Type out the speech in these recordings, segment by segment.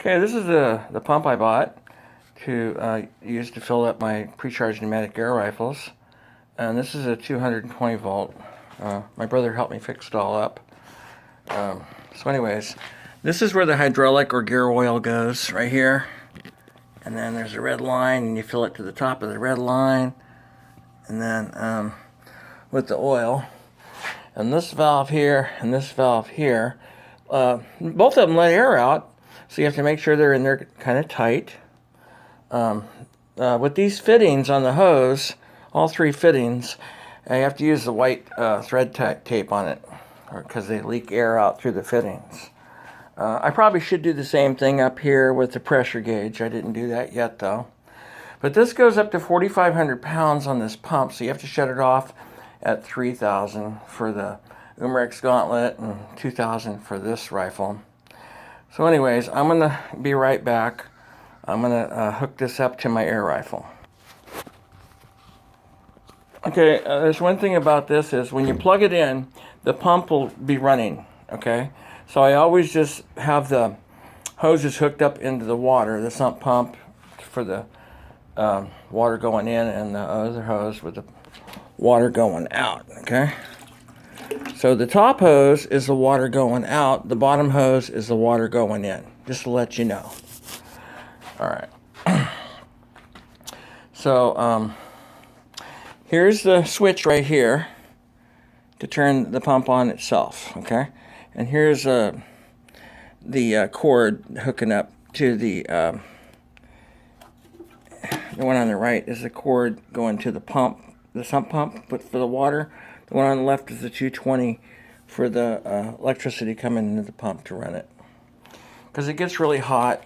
Okay, this is the pump I bought to use to fill up my pre-charged pneumatic air rifles. And this is a 220 volt. My brother helped me fix it all up. So anyways, this is where the hydraulic or gear oil goes, right here. And then there's a red line, and you fill it to the top of the red line. And then with the oil. And this valve here and this valve here, both of them let air out. So you have to make sure they're in there kind of tight. With these fittings on the hose, all three fittings, you have to use the white thread tape on it because they leak air out through the fittings. I probably should do the same thing up here with the pressure gauge. I didn't do that yet though. But this goes up to 4,500 pounds on this pump, so you have to shut it off at 3,000 for the Umarex Gauntlet and 2,000 for this rifle. So anyways, I'm going to be right back. I'm going to hook this up to my air rifle. Okay, there's one thing about this is when you plug it in, the pump will be running, okay? So I always just have the hoses hooked up into the water, the sump pump for the water going in and the other hose with the water going out, okay? So the top hose is the water going out, the bottom hose is the water going in, just to let you know. All right. So here's the switch right here to turn the pump on itself, okay? And here's the cord hooking up to the one on the right is the cord going to the pump, the sump pump, but for the water. The one on the left is the 220 for the electricity coming into the pump to run it. Because it gets really hot.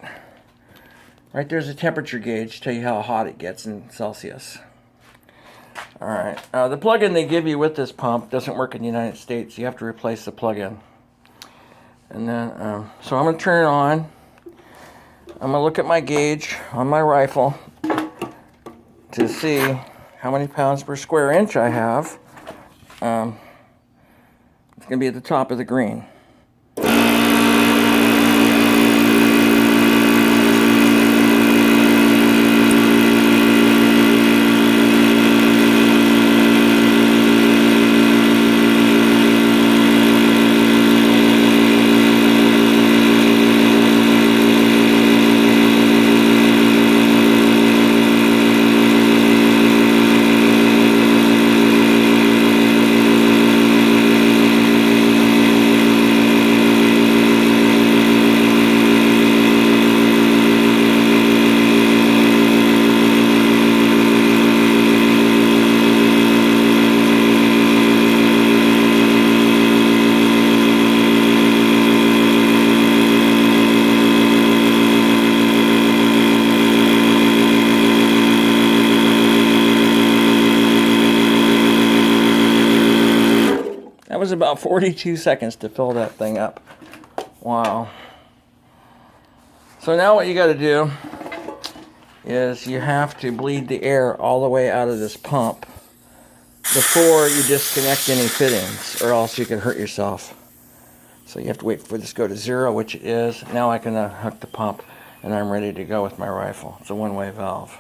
Right there's a temperature gauge to tell you how hot it gets in Celsius. Alright, the plug-in they give you with this pump doesn't work in the United States. You have to replace the plug-in. And then, so I'm going to turn it on. I'm going to look at my gauge on my rifle to see how many pounds per square inch I have. It's going to be at the top of the green. That was about 42 seconds to fill that thing up. Wow. So now what you got to do is you have to bleed the air all the way out of this pump before you disconnect any fittings, or else you can hurt yourself. So you have to wait for this to go to 0, which it is. Now I can hook the pump and I'm ready to go with my rifle. It's a one-way valve.